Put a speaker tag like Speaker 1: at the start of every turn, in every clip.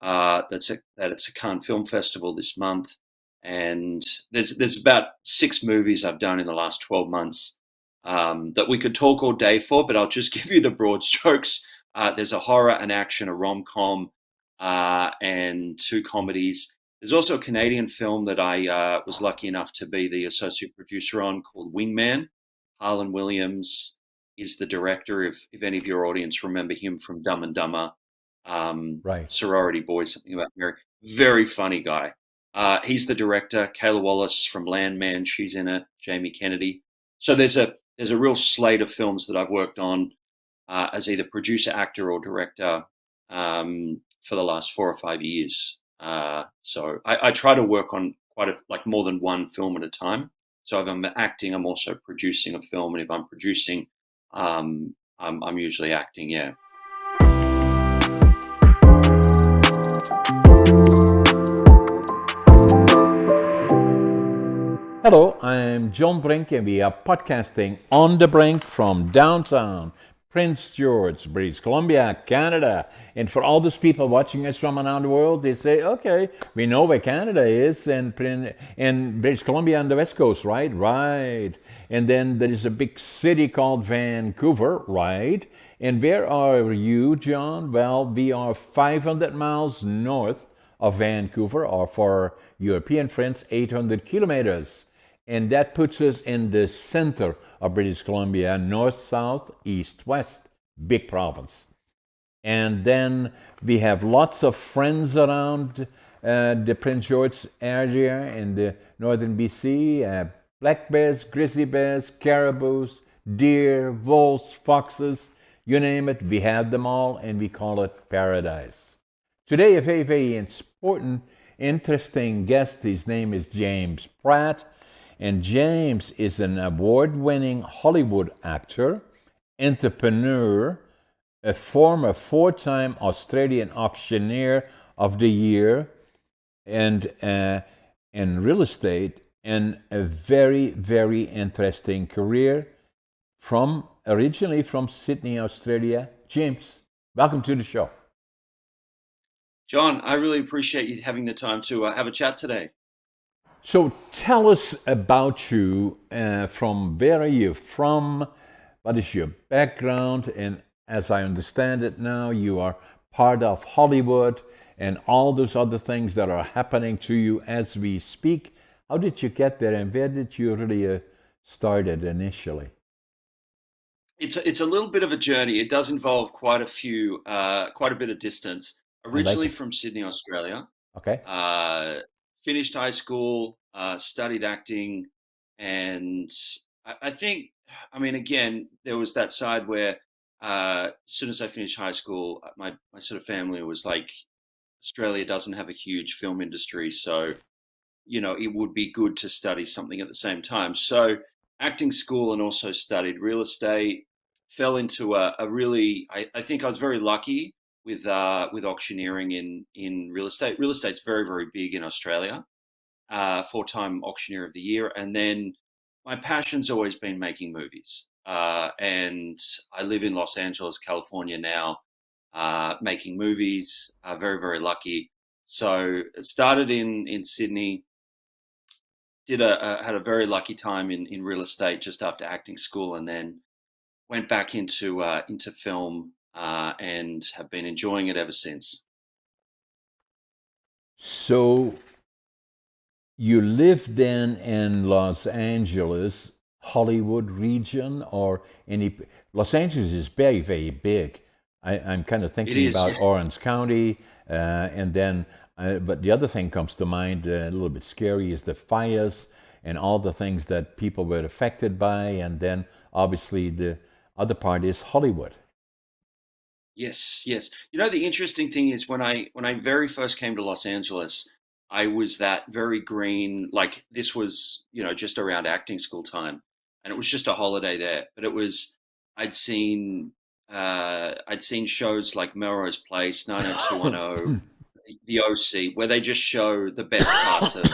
Speaker 1: that it's a Cannes Film Festival this month, and there's about 6 movies I've done in the last 12 months that we could talk all day for, but I'll just give you the broad strokes. There's a horror, an action, a rom-com, and 2 comedies. There's also a Canadian film that I was lucky enough to be the associate producer on called Wingman. Harlan Williams is the director. If any of your audience remember him from Dumb and Dumber,
Speaker 2: Right.
Speaker 1: Sorority Boy, something about Mary. Very funny guy. He's the director. Kayla Wallace from Landman, she's in it. Jamie Kennedy. So there's a real slate of films that I've worked on as either producer, actor, or director for the last 4 or 5 years. So I try to work on like more than one film at a time. So if I'm acting, I'm also producing a film, and if I'm producing, I'm usually acting. Yeah.
Speaker 2: Hello, I'm John Brink, and we are podcasting on the Brink from downtown Prince George, British Columbia, Canada. And for all those people watching us from around the world, they say, okay, we know where Canada is, and British Columbia on the West Coast, right? Right. And then there is a big city called Vancouver, right? And where are you, John? Well, we are 500 miles north of Vancouver, or for European friends, 800 kilometers. And that puts us in the center of British Columbia, north, south, east, west, big province. And then we have lots of friends around the Prince George area in the northern BC, black bears, grizzly bears, caribous, deer, wolves, foxes, you name it, we have them all, and we call it paradise. Today, a very, very important, interesting guest. His name is James Pratt. And James is an award-winning Hollywood actor, entrepreneur, a former 4-time Australian Auctioneer of the Year, and in real estate, and a very, very interesting career originally from Sydney, Australia. James, welcome to the show.
Speaker 1: John, I really appreciate you having the time to have a chat today.
Speaker 2: So tell us about you. From where are you from? What is your background? And as I understand it now, you are part of Hollywood and all those other things that are happening to you as we speak. How did you get there, and where did you really started initially?
Speaker 1: It's a little bit of a journey. It does involve quite a bit of distance.
Speaker 2: I like
Speaker 1: Originally
Speaker 2: it.
Speaker 1: from Sydney, Australia.
Speaker 2: Okay.
Speaker 1: Uh, Finished high school, studied acting, and I think, I mean, again, there was that side where as soon as I finished high school, my sort of family was like, Australia doesn't have a huge film industry, so it would be good to study something at the same time. So acting school, and also studied real estate. Fell into a really, I think I was very lucky with auctioneering in real estate. Real estate's very, very big in Australia. 4-time auctioneer of the year, and then my passion's always been making movies. And I live in Los Angeles, California now, making movies. Very, very lucky. So it started in Sydney. Had a very lucky time in real estate just after acting school, and then went back into film, and have been enjoying it ever since.
Speaker 2: So you lived then in Los Angeles, Hollywood region, or any? Los Angeles is very, very big. I'm kind of
Speaker 1: It
Speaker 2: thinking
Speaker 1: is.
Speaker 2: about Orange County, and then, but the other thing comes to mind, a little bit scary, is the fires and all the things that people were affected by, and then obviously the other part is Hollywood.
Speaker 1: Yes, yes. The interesting thing is when I very first came to Los Angeles, I was that very green, like this was, just around acting school time, and it was just a holiday there. But it was I'd seen I'd seen shows like Melrose Place, 90210, The OC, where they just show the best parts of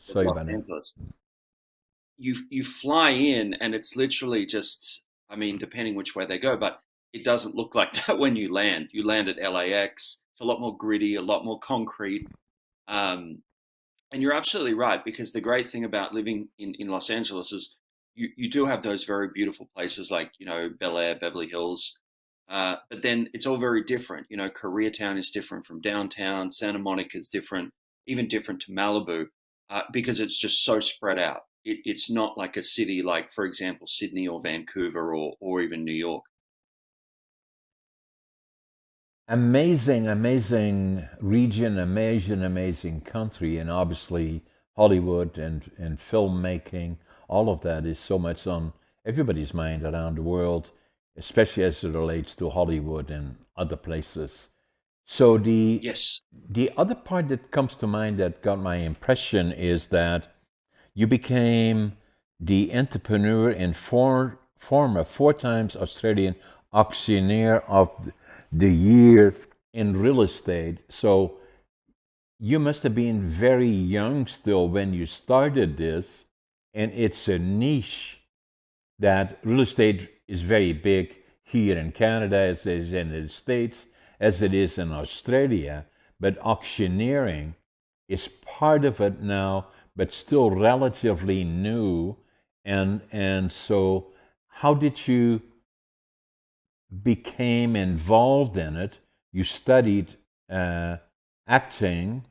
Speaker 2: Sorry
Speaker 1: Los
Speaker 2: about that.
Speaker 1: Angeles. You fly in, and it's literally just, I mean, depending which way they go, but it doesn't look like that when you land. You land at LAX, It's a lot more gritty, a lot more concrete. Um, and you're absolutely right, because the great thing about living in Los Angeles is you do have those very beautiful places like, Bel Air, Beverly Hills. But then it's all very different. Koreatown is different from downtown. Santa Monica is different, even different to Malibu, because it's just so spread out. It's not like a city like, for example, Sydney or Vancouver or even New York.
Speaker 2: Amazing, amazing region, amazing country, and obviously Hollywood and filmmaking, all of that is so much on everybody's mind around the world, especially as it relates to Hollywood and other places. So
Speaker 1: Yes.
Speaker 2: the other part that comes to mind that got my impression is that you became the entrepreneur and former four times Australian auctioneer of the year in real estate. So you must have been very young still when you started this, and it's a niche that real estate is very big here in Canada, as it is in the States, as it is in Australia. But auctioneering is part of it now, but still relatively new. And so, how did you became involved in it? You studied uh, acting.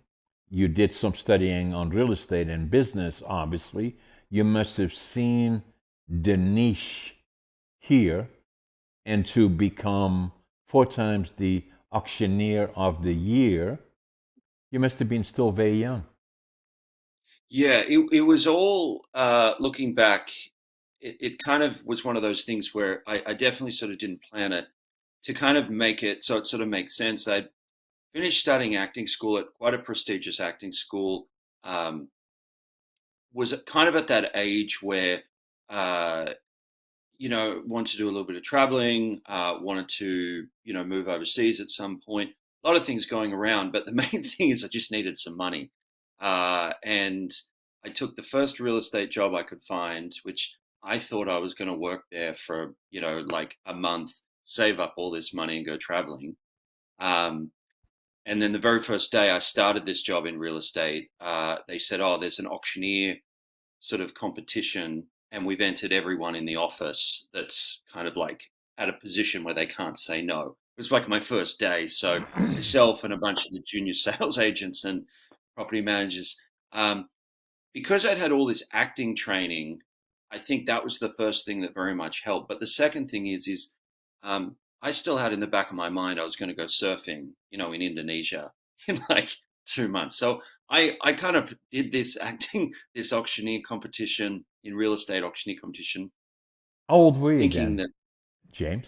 Speaker 2: You did some studying on real estate and business, obviously. You must have seen the niche here, and to become four times the auctioneer of the year, you must have been still very young.
Speaker 1: Yeah, it was all, looking back, it kind of was one of those things where I definitely sort of didn't plan it to kind of make it so it sort of makes sense. I finished studying acting school at quite a prestigious acting school. Um, was kind of at that age where, uh, wanted to do a little bit of traveling, wanted to, move overseas at some point. A lot of things going around, but the main thing is I just needed some money. And I took the first real estate job I could find, which I thought I was going to work there for, like a month, save up all this money and go traveling. Um, and then the very first day I started this job in real estate, they said, "Oh, there's an auctioneer sort of competition, and we've entered everyone in the office that's kind of like at a position where they can't say no." It was like my first day, so myself and a bunch of the junior sales agents and property managers. Um, because I'd had all this acting training, I think that was the first thing that very much helped. But the second thing is I still had in the back of my mind I was going to go surfing, in Indonesia in like 2 months. So I kind of did this acting, this auctioneer competition in real estate auctioneer competition,
Speaker 2: How old were you
Speaker 1: thinking
Speaker 2: then,
Speaker 1: that
Speaker 2: James?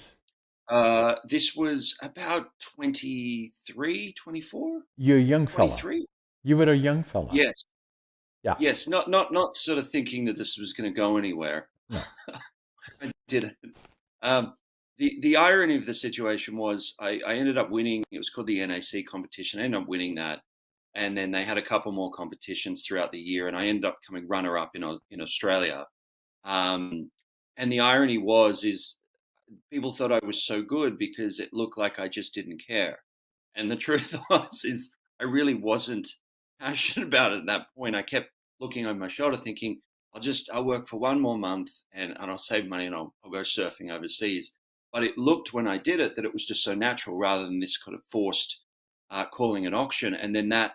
Speaker 1: this was about 23, 24,
Speaker 2: You're a young fella.
Speaker 1: 23.
Speaker 2: You were a young fella.
Speaker 1: Yes.
Speaker 2: Yeah.
Speaker 1: Yes. Not sort of thinking that this was going to go anywhere.
Speaker 2: No.
Speaker 1: I didn't. Um, the irony of the situation was I ended up winning. It was called the NAC competition. I ended up winning that, and then they had a couple more competitions throughout the year, and I ended up coming runner up in Australia. Um, and the irony is people thought I was so good because it looked like I just didn't care. And the truth was is I really wasn't passionate about it at that point. I kept looking over my shoulder thinking, I'll work for one more month and I'll save money and I'll go surfing overseas. But it looked when I did it that it was just so natural rather than this kind of forced calling an auction. And then that,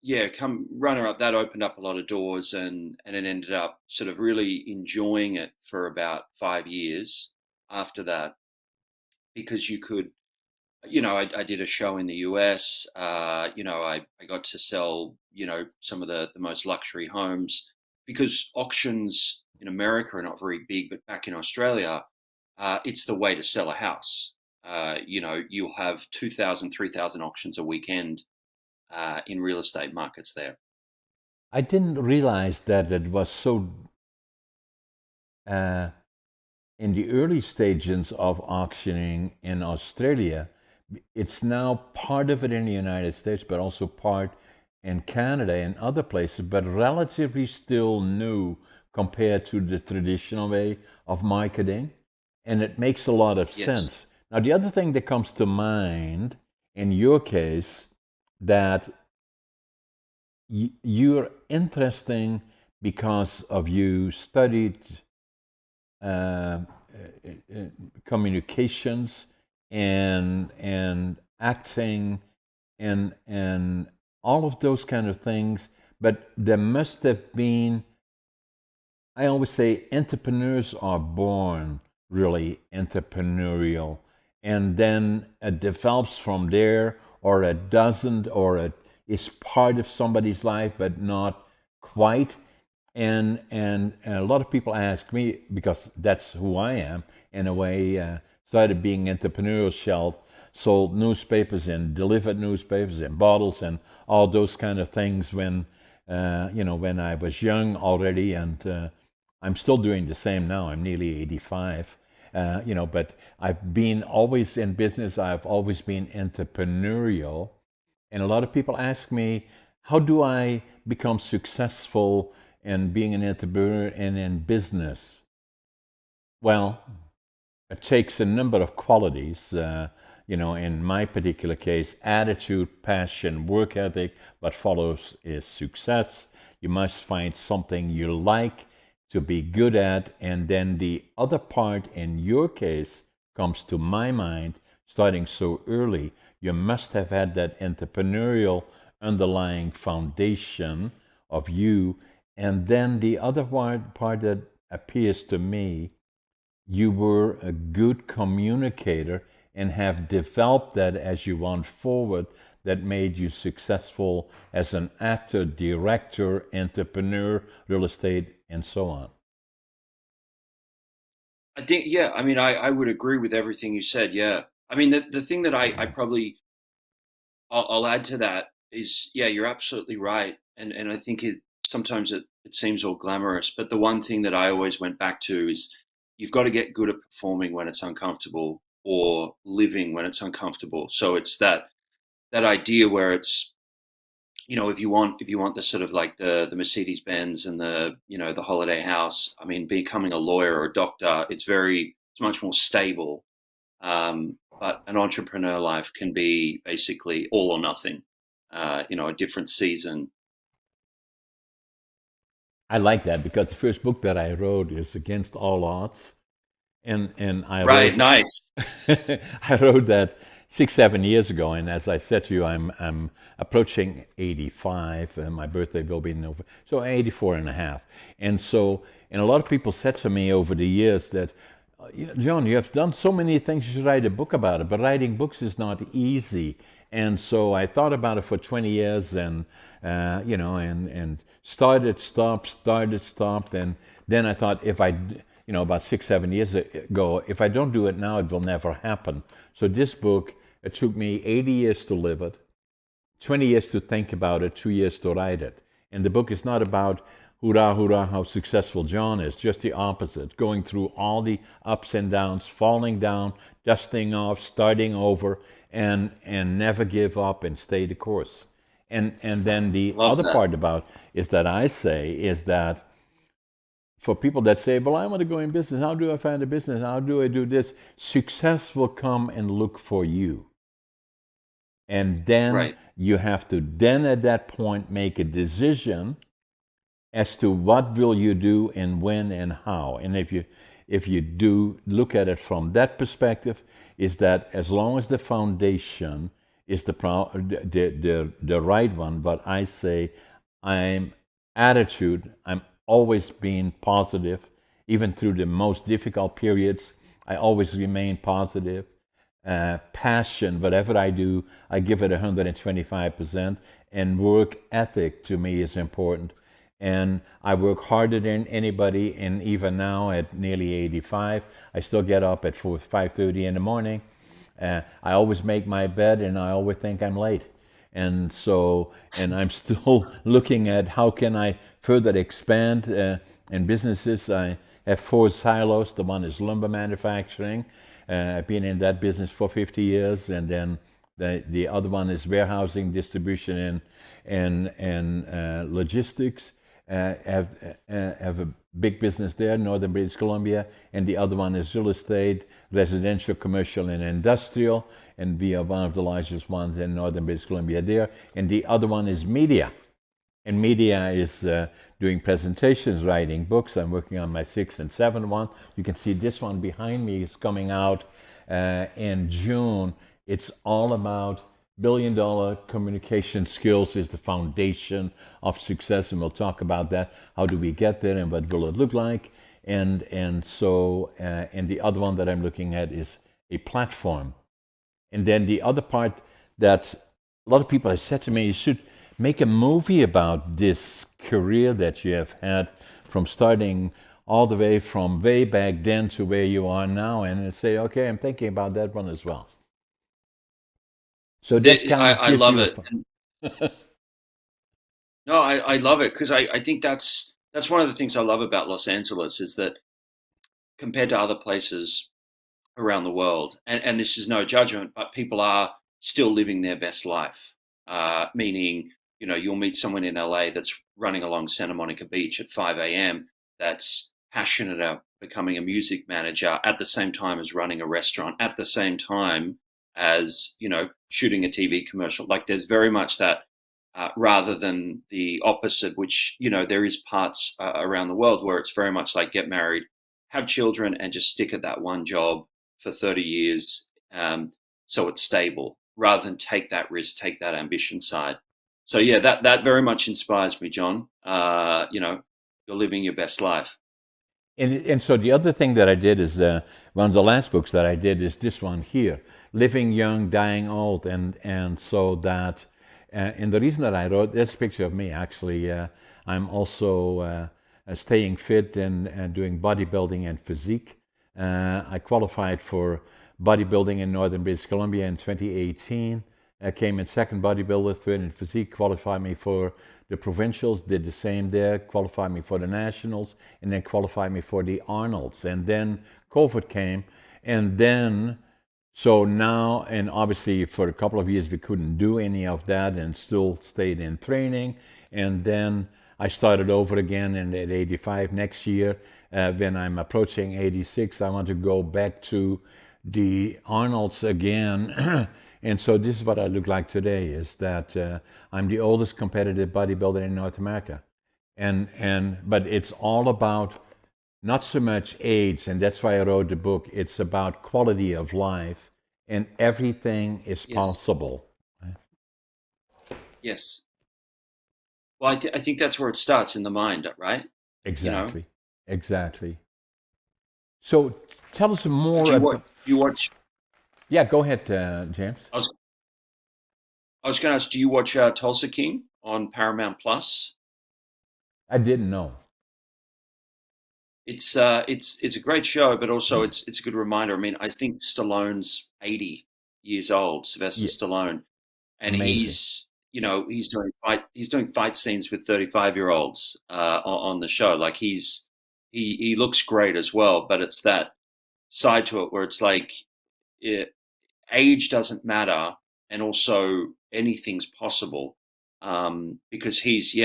Speaker 1: yeah, come runner up, that opened up a lot of doors, and it ended up sort of really enjoying it for about 5 years after that, because you could, I did a show in the US. I got to sell, some of the most luxury homes, because auctions in America are not very big, but back in Australia, it's the way to sell a house. You'll have 2,000, 3,000 auctions a weekend in real estate markets there.
Speaker 2: I didn't realize that it was so uh, in the early stages of auctioning in Australia. It's now part of it in the United States, but also part in Canada and other places, but relatively still new compared to the traditional way of marketing. And it makes a lot of
Speaker 1: Yes.
Speaker 2: sense. Now, the other thing that comes to mind in your case that you're interesting because of you studied uh, communications and acting and all of those kind of things. But there must have been, I always say entrepreneurs are born really entrepreneurial, and then it develops from there, or it doesn't, or it is part of somebody's life but not quite. And a lot of people ask me, because that's who I am in a way. Started being entrepreneurial, shelf, sold newspapers and delivered newspapers and bottles and all those kind of things when when I was young already, and I'm still doing the same now. I'm nearly 85. But I've been always in business. I've always been entrepreneurial, and a lot of people ask me, how do I become successful in being an entrepreneur and in business? Well, it takes a number of qualities. In my particular case, attitude, passion, work ethic. What follows is success. You must find something you like to be good at. And then the other part in your case comes to my mind starting so early. You must have had that entrepreneurial underlying foundation of you. And then the other part that appears to me, you were a good communicator and have developed that as you went forward, that made you successful as an actor, director, entrepreneur, real estate, and so on.
Speaker 1: I think, yeah, I mean, I would agree with everything you said. Yeah. I mean, the thing that I probably, I'll add to that is, yeah, you're absolutely right. And I think sometimes it seems all glamorous, but the one thing that I always went back to is you've got to get good at performing when it's uncomfortable or living when it's uncomfortable. So it's that idea where it's, if you want the sort of like the Mercedes Benz and the holiday house. I mean, becoming a lawyer or a doctor, it's much more stable. But an entrepreneur life can be basically all or nothing. A different season.
Speaker 2: I like that because the first book that I wrote is Against All Odds, and I
Speaker 1: Right.
Speaker 2: wrote
Speaker 1: Nice.
Speaker 2: I wrote that 6 7 years ago, and as I said to you, I'm approaching 85, and my birthday will be in November, so 84 and a half. And a lot of people said to me over the years that, John, you have done so many things, you should write a book about it, but writing books is not easy. And so I thought about it for 20 years, and and started, stopped, and then I thought, if I about 6 7 years ago, if I don't do it now, it will never happen. So this book, it took me 80 years to live it, 20 years to think about it, 2 years to write it. And the book is not about hurrah, hurrah, how successful John is, just the opposite, going through all the ups and downs, falling down, dusting off, starting over, and never give up and stay the course. And then the
Speaker 1: Love
Speaker 2: other
Speaker 1: that.
Speaker 2: part about is that I say is that for people that say, well, I want to go in business, how do I find a business? How do I do this? Success will come and look for you. And then
Speaker 1: Right.
Speaker 2: you have to then at that point make a decision as to what will you do and when and how. And if you do look at it from that perspective, is that as long as the foundation is the right one, but I say I'm attitude, I'm always being positive, even through the most difficult periods, I always remain positive. Passion, whatever I do, I give it 125%. And work ethic to me is important. And I work harder than anybody. And even now, at nearly 85, I still get up at 5:30 in the morning. I always make my bed, and I always think I'm late. And I'm still looking at how can I further expand in businesses. I have 4 silos. The one is lumber manufacturing. I've been in that business for 50 years, and then the other one is warehousing, distribution, and logistics. Have a big business there, northern British Columbia, and the other one is real estate, residential, commercial, and industrial, and we are one of the largest ones in northern British Columbia there. And the other one is media, and media is doing presentations, writing books. I'm working on my sixth and seventh one. You can see this one behind me is coming out in June. It's all about billion-dollar communication skills is the foundation of success, and we'll talk about that. How do we get there, and what will it look like? And the other one that I'm looking at is a platform. And then the other part that a lot of people have said to me, you should make a movie about this career that you have had from starting all the way from way back then to where you are now, and say, okay, I'm thinking about that one as well. So that kind of
Speaker 1: I
Speaker 2: gives
Speaker 1: love
Speaker 2: you
Speaker 1: it. No, I love it because I think that's one of the things I love about Los Angeles is that compared to other places around the world, and this is no judgment, but people are still living their best life. Meaning, you'll meet someone in LA that's running along Santa Monica Beach at 5 a.m. that's passionate about becoming a music manager at the same time as running a restaurant, at the same time as, shooting a TV commercial. Like there's very much that rather than the opposite, which, there is parts around the world where it's very much like get married, have children, and just stick at that one job for 30 years so it's stable, rather than take that risk, take that ambition side. So yeah, that very much inspires me, John. You're living your best life.
Speaker 2: And so the other thing that I did is one of the last books that I did is this one here, Living Young, Dying Old, and so that and the reason that I wrote this picture of me actually, I'm also staying fit and doing bodybuilding and physique. I qualified for bodybuilding in northern British Columbia in 2018. I came in second bodybuilder, third in physique, qualified me for the provincials, did the same there, qualified me for the nationals, and then qualified me for the Arnolds. And then COVID came, and then, so now, and obviously for a couple of years we couldn't do any of that and still stayed in training. And then I started over again at 85 next year. When I'm approaching 86, I want to go back to the Arnolds again. And so this is what I look like today, is that I'm the oldest competitive bodybuilder in North America. But it's all about not so much age, and that's why I wrote the book. It's about quality of life, and everything is
Speaker 1: Yes.
Speaker 2: possible.
Speaker 1: Yes. Well, I think that's where it starts, in the mind, right?
Speaker 2: Exactly. Exactly. So tell us more
Speaker 1: Do
Speaker 2: about.
Speaker 1: you watch?
Speaker 2: Yeah, go ahead, James.
Speaker 1: I was going to ask, do you watch Tulsa King on Paramount Plus?
Speaker 2: I didn't know.
Speaker 1: It's a great show, but also it's a good reminder. I mean, I think Stallone's 80 years old, Sylvester
Speaker 2: Yeah,
Speaker 1: Stallone, and
Speaker 2: amazing.
Speaker 1: he's doing fight scenes with 35-year-olds on the show. Like he looks great as well, but it's that side to it where it's like age doesn't matter, and also anything's possible, because he's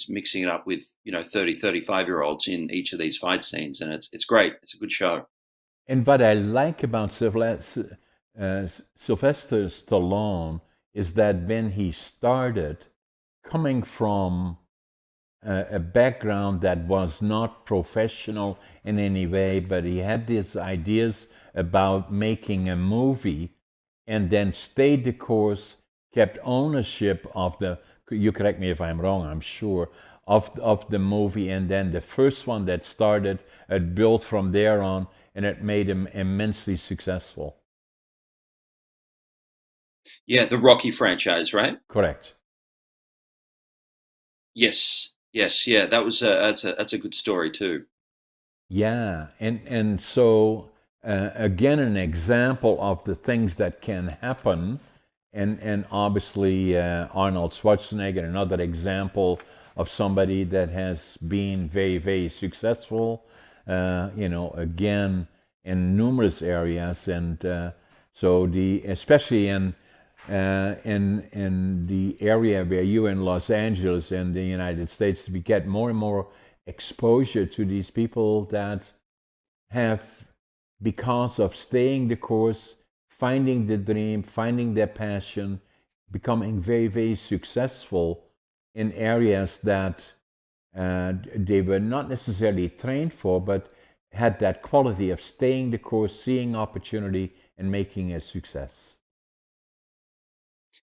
Speaker 1: mixing it up with 35-year-olds in each of these fight scenes, and it's great. It's a good show.
Speaker 2: And what I like about Sylvester Stallone is that when he started, coming from a background that was not professional in any way, but he had these ideas about making a movie, and then stayed the course, kept ownership of the, you correct me if I'm wrong, I'm sure, of the movie, and then the first one that started, it built from there on, and it made him immensely successful.
Speaker 1: Yeah, the Rocky franchise, right?
Speaker 2: Correct.
Speaker 1: Yes, yes, yeah. That's a good story too.
Speaker 2: Yeah, and so again, an example of the things that can happen, and obviously Arnold Schwarzenegger, another example of somebody that has been very very successful, again in numerous areas, and so the especially in the area where you're in Los Angeles in the United States, we get more and more exposure to these people that have, because of staying the course, finding the dream, finding their passion, becoming very, very successful in areas that they were not necessarily trained for, but had that quality of staying the course, seeing opportunity, and making a success.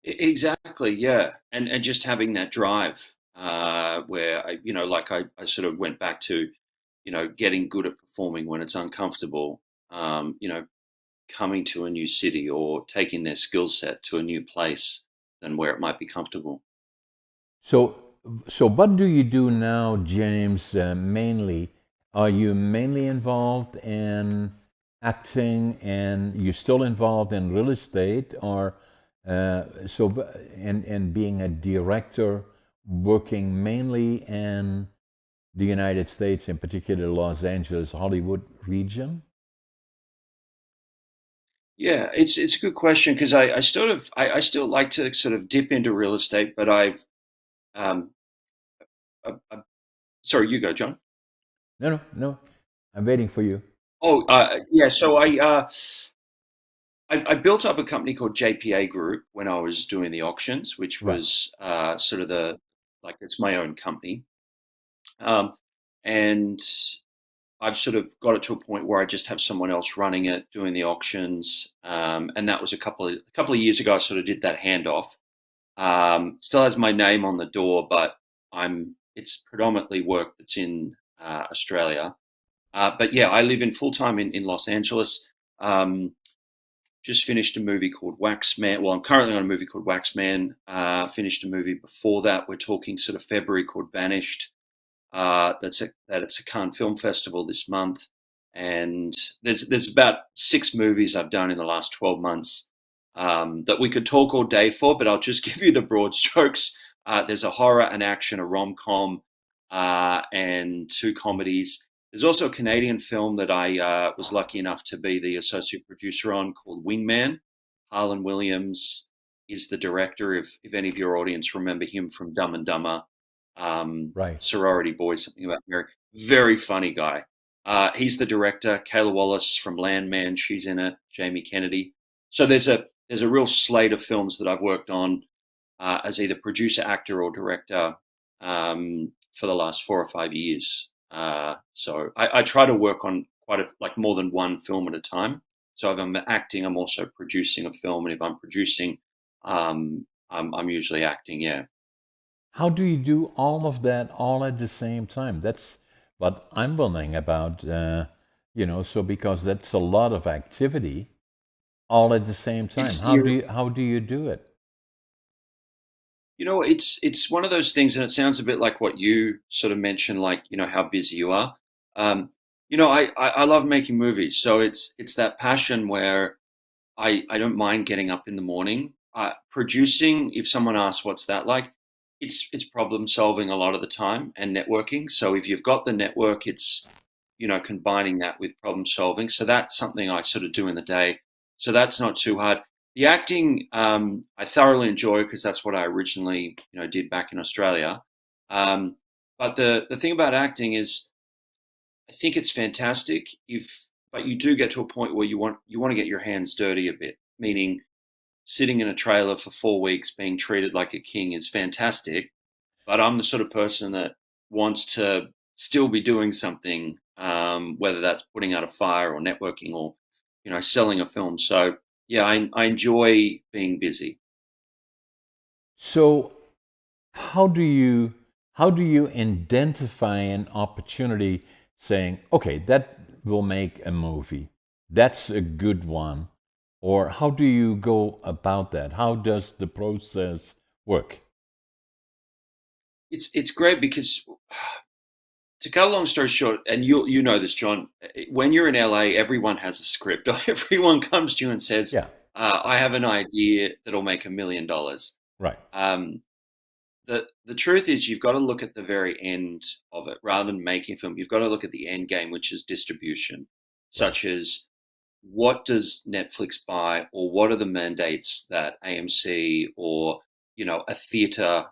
Speaker 1: Exactly, yeah, and just having that drive where I sort of went back to, getting good at performing when it's uncomfortable. Coming to a new city or taking their skill set to a new place than where it might be comfortable.
Speaker 2: So, so what do you do now, James? Mainly, are you mainly involved in acting, and you're still involved in real estate, or and being a director, working mainly in the United States, in particular Los Angeles, Hollywood region?
Speaker 1: Yeah, it's a good question because I still like to sort of dip into real estate, but um, sorry, you go, John.
Speaker 2: No, no, no. I'm waiting for you.
Speaker 1: Oh, yeah. So I built up a company called JPA Group when I was doing the auctions, which
Speaker 2: Right.
Speaker 1: was sort of like it's my own company, um, and I've sort of got it to a point where I just have someone else running it, doing the auctions, and that was a couple of years ago. I sort of did that handoff. Still has my name on the door, but it's predominantly work that's in Australia. But yeah, I live in full time in Los Angeles. Um, just finished a movie called Waxman. Well, I'm currently on a movie called Waxman. Finished a movie before that. We're talking sort of February called Vanished. It's a Cannes Film Festival this month, and there's about 6 movies I've done in the last 12 months that we could talk all day for, but I'll just give you the broad strokes. There's a horror, an action, a rom com, and 2 comedies. There's also a Canadian film that I was lucky enough to be the associate producer on called Wingman. Harlan Williams is the director. If any of your audience remember him from Dumb and Dumber,
Speaker 2: Right.
Speaker 1: Sorority Boys, something about Mary. Very funny guy. He's the director. Kayla Wallace from Landman, she's in it. Jamie Kennedy. So there's a real slate of films that I've worked on as either producer, actor, or director for the last 4 or 5 years. So I try to work on like more than one film at a time. So if I'm acting, I'm also producing a film, and if I'm producing, I'm usually acting. Yeah.
Speaker 2: How do you do all of that all at the same time? That's what I'm wondering about. So because that's a lot of activity all at the same time.
Speaker 1: It's
Speaker 2: How do
Speaker 1: you
Speaker 2: you do it?
Speaker 1: it's one of those things, and it sounds a bit like what you sort of mentioned, like how busy you are. Um, I love making movies, so it's that passion where I don't mind getting up in the morning. Producing, if someone asks what's that like, it's problem solving a lot of the time and networking. So if you've got the network, it's combining that with problem solving. So that's something I sort of do in the day. So that's not too hard. The acting, I thoroughly enjoy because that's what I originally, did back in Australia. Um, but the thing about acting is, I think it's fantastic but you do get to a point where you want to get your hands dirty a bit. Meaning, sitting in a trailer for 4 weeks, being treated like a king is fantastic, but I'm the sort of person that wants to still be doing something, whether that's putting out a fire or networking or, selling a film. So yeah, I enjoy being busy.
Speaker 2: So how do you identify an opportunity saying, okay, that will make a movie. That's a good one. Or how do you go about that? How does the process work?
Speaker 1: It's great because, to cut a long story short, and you know this, John, when you're in LA, everyone has a script. Everyone comes to you and says,
Speaker 2: Yeah,
Speaker 1: "I have an idea that'll make $1 million."
Speaker 2: right,
Speaker 1: Um, the truth is, you've got to look at the very end of it rather than making a film. You've got to look at the end game, which is distribution,
Speaker 2: right.
Speaker 1: such as what does Netflix buy, or what are the mandates that AMC or a theater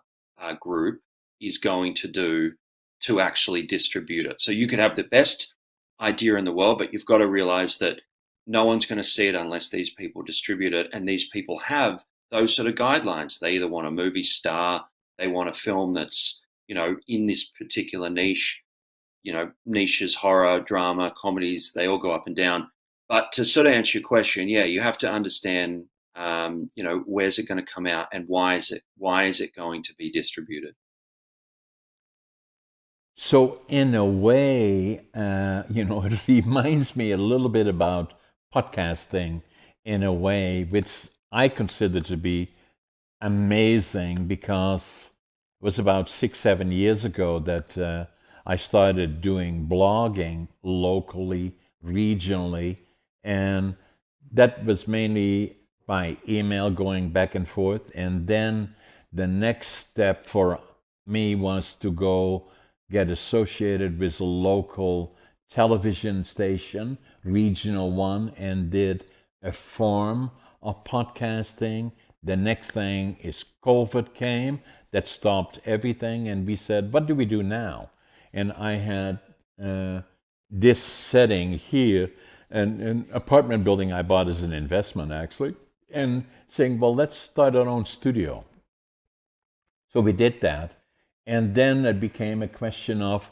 Speaker 1: group is going to do. to actually distribute it. So you could have the best idea in the world, but you've got to realize that no one's going to see it unless these people distribute it. And these people have those sort of guidelines. They either want a movie star, they want a film that's, in this particular niche, niches, horror, drama, comedies, they all go up and down. But to sort of answer your question, yeah, you have to understand, where's it going to come out and why is it going to be distributed?
Speaker 2: So, in a way, it reminds me a little bit about podcasting in a way, which I consider to be amazing because it was about 6, 7 years ago that I started doing blogging locally, regionally, and that was mainly by email going back and forth. And then the next step for me was to go get associated with a local television station, regional one, and did a form of podcasting. The next thing is COVID came, that stopped everything, and we said, what do we do now? And I had this setting here, an apartment building I bought as an investment actually, and saying, well, let's start our own studio. So we did that. And then it became a question of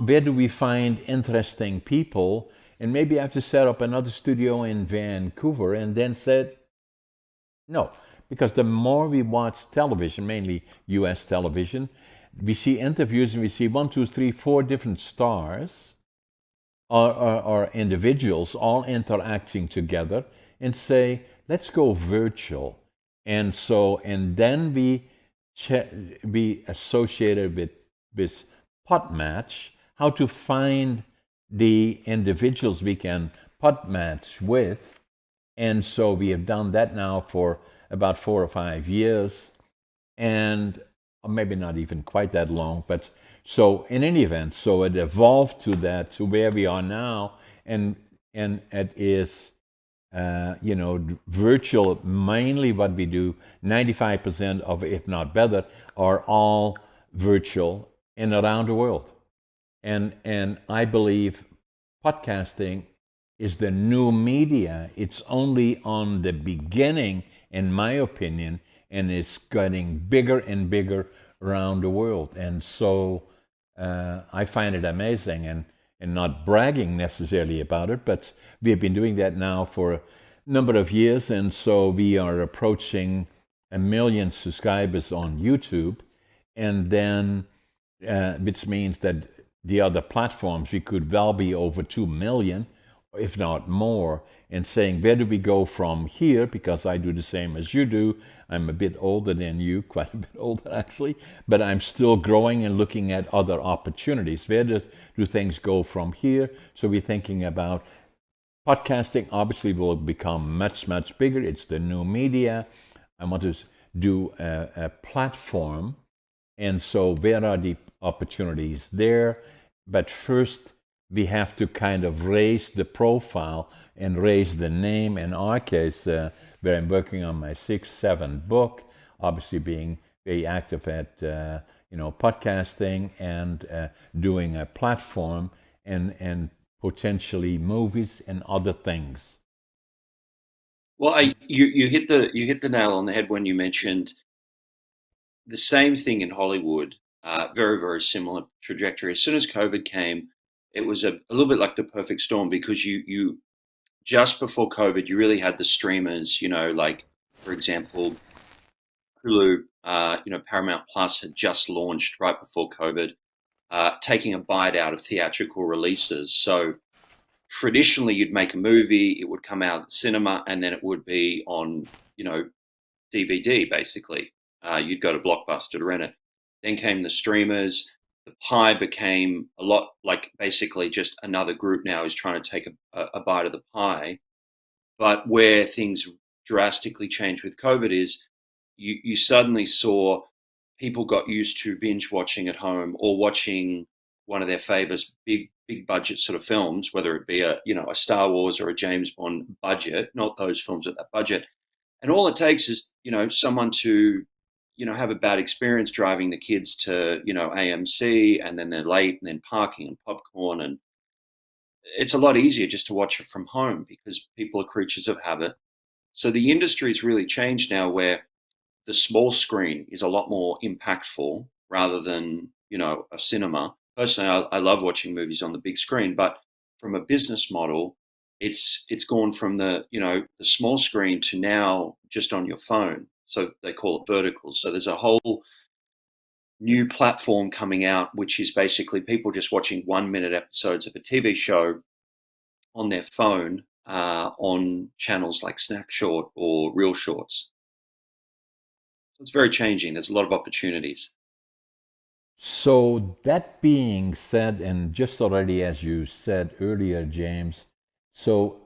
Speaker 2: where do we find interesting people? And maybe I have to set up another studio in Vancouver. And then said, no, because the more we watch television, mainly US television, we see interviews and we see 1, 2, 3, 4 different stars or individuals all interacting together and say, let's go virtual. And then we associated with Podmatch, how to find the individuals we can Podmatch with. And so we have done that now for about 4 or 5 years, and maybe not even quite that long, but so in any event, so it evolved to where we are now, and it is virtual. Mainly what we do, 95% of, if not better, are all virtual and around the world. And I believe podcasting is the new media. It's only on the beginning, in my opinion, and it's getting bigger and bigger around the world. And so I find it amazing, and not bragging necessarily about it, but we have been doing that now for a number of years, and so we are approaching 1 million subscribers on YouTube, and then which means that the other platforms we could well be over 2 million, if not more, and saying, where do we go from here? Because I do the same as you do. I'm a bit older than you, quite a bit older actually, but I'm still growing and looking at other opportunities. Where do things go from here? So we're thinking about podcasting obviously will become much, much bigger. It's the new media. I want to do a platform. And so where are the opportunities there? But first, we have to kind of raise the profile and raise the name. In our case, where I'm working on my 6th, 7th book, obviously being very active at podcasting and doing a platform and potentially movies and other things.
Speaker 1: Well, you hit the nail on the head when you mentioned the same thing in Hollywood. Very, very similar trajectory. As soon as COVID came, it was a little bit like the perfect storm, because you just before COVID, you really had the streamers, like, for example, Hulu, Paramount Plus had just launched right before COVID, taking a bite out of theatrical releases. So traditionally, you'd make a movie, it would come out at cinema, and then it would be on, DVD, basically. You'd go to Blockbuster to rent it. Then came the streamers. The pie became a lot like basically just another group now is trying to take a bite of the pie. But where things drastically changed with COVID is you suddenly saw people got used to binge watching at home or watching one of their favorites, big budget sort of films, whether it be a Star Wars or a James Bond budget, not those films at that budget. And all it takes is someone to have a bad experience driving the kids to, AMC, and then they're late, and then parking and popcorn. And it's a lot easier just to watch it from home because people are creatures of habit. So the industry's really changed now where the small screen is a lot more impactful rather than, a cinema. Personally, I love watching movies on the big screen, but from a business model, it's gone from the small screen to now just on your phone. So they call it vertical. So there's a whole new platform coming out, which is basically people just watching 1 minute episodes of a TV show on their phone on channels like Snapshot or Real Shorts. So it's very changing. There's a lot of opportunities.
Speaker 2: So that being said, and just already as you said earlier, James, so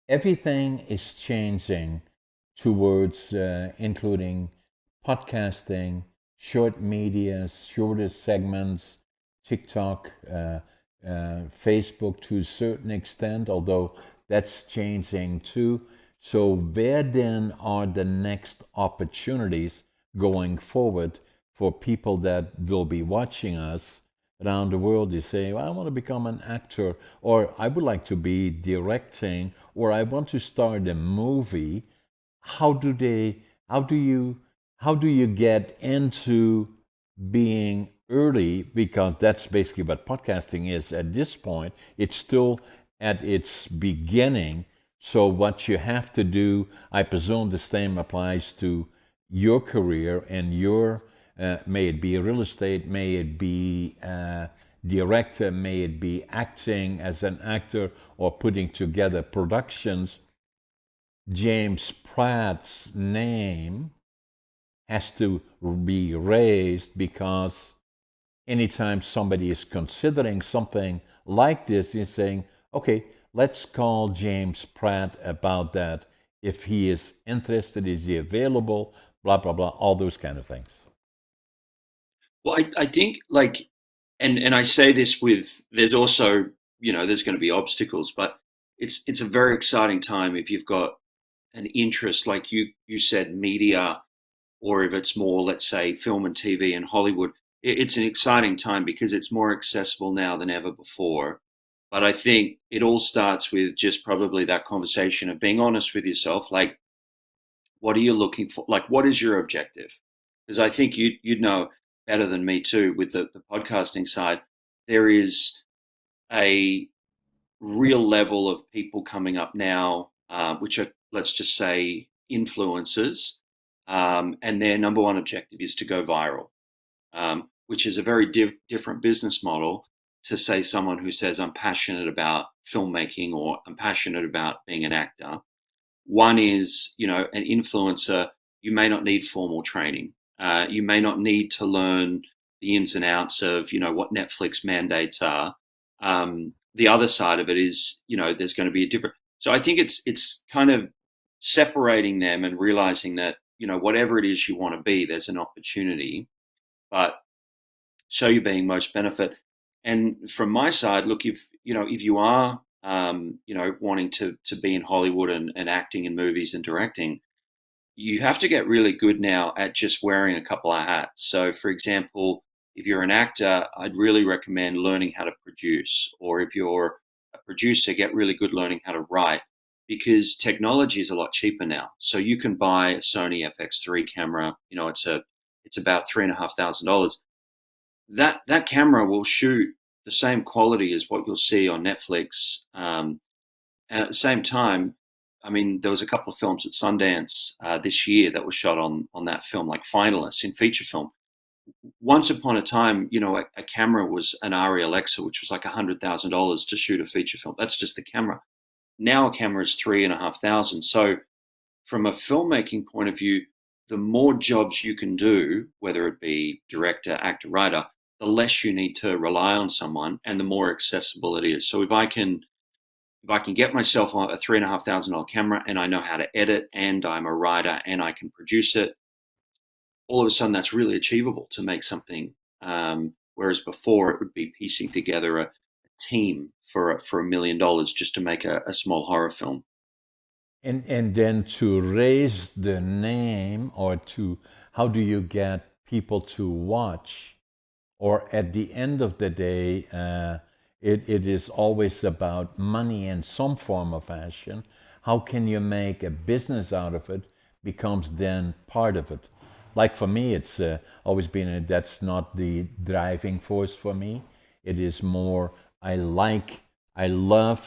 Speaker 2: everything is changing towards including podcasting, short media, shorter segments, TikTok, Facebook to a certain extent, although that's changing too. So, where then are the next opportunities going forward for people that will be watching us around the world? You say, well, I want to become an actor, or I would like to be directing, or I want to start a movie. How do they, how do you, how do you get into being early? Because that's basically what podcasting is at this point. It's still at its beginning. So, what you have to do, I presume the same applies to your career and your, may it be real estate, may it be director, may it be acting as an actor or putting together productions. James Pratt's name has to be raised because anytime somebody is considering something like this, he's saying, okay, let's call James Pratt about that. If he is interested, is he available? Blah, blah, blah, all those kind of things.
Speaker 1: Well, I think like, and I say this with, there's also, there's going to be obstacles, but it's a very exciting time if you've got an interest, like you said, media, or if it's more, let's say, film and TV and Hollywood. It's an exciting time because it's more accessible now than ever before. But I think it all starts with just probably that conversation of being honest with yourself. Like, what are you looking for? Like, what is your objective? Because I think you'd know better than me too with the podcasting side. There is a real level of people coming up now, which are, let's just say, influencers, and their number one objective is to go viral, which is a very different business model to say someone who says, I'm passionate about filmmaking or I'm passionate about being an actor. One is, an influencer, you may not need formal training. You may not need to learn the ins and outs of, what Netflix mandates are. The other side of it is, there's going to be a different. So I think it's kind of separating them and realizing that, whatever it is you want to be, there's an opportunity, but show you being most benefit. And from my side, look, if you are, wanting to be in Hollywood and acting in movies and directing, you have to get really good now at just wearing a couple of hats. So, for example, if you're an actor, I'd really recommend learning how to produce, or if you're a producer, get really good learning how to write, because technology is a lot cheaper now. So you can buy a Sony FX3 camera. It's about $3,500. That camera will shoot the same quality as what you'll see on Netflix. And at the same time, I mean, there was a couple of films at Sundance this year that were shot on that film, like finalists in feature film. Once upon a time, a camera was an Arri Alexa, which was like $100,000 to shoot a feature film. That's just the camera. Now a camera is 3,500. So from a filmmaking point of view, the more jobs you can do, whether it be director, actor, writer, the less you need to rely on someone, and the more accessible it is. So if I can get myself a $3,500 camera and I know how to edit and I'm a writer and I can produce it, all of a sudden that's really achievable to make something. Whereas before it would be piecing together a team for $1 million just to make a small horror film.
Speaker 2: And then to raise the name or to how do you get people to watch? Or at the end of the day, it is always about money in some form of fashion. How can you make a business out of it becomes then part of it. Like for me, it's always been that's not the driving force for me. It is more I love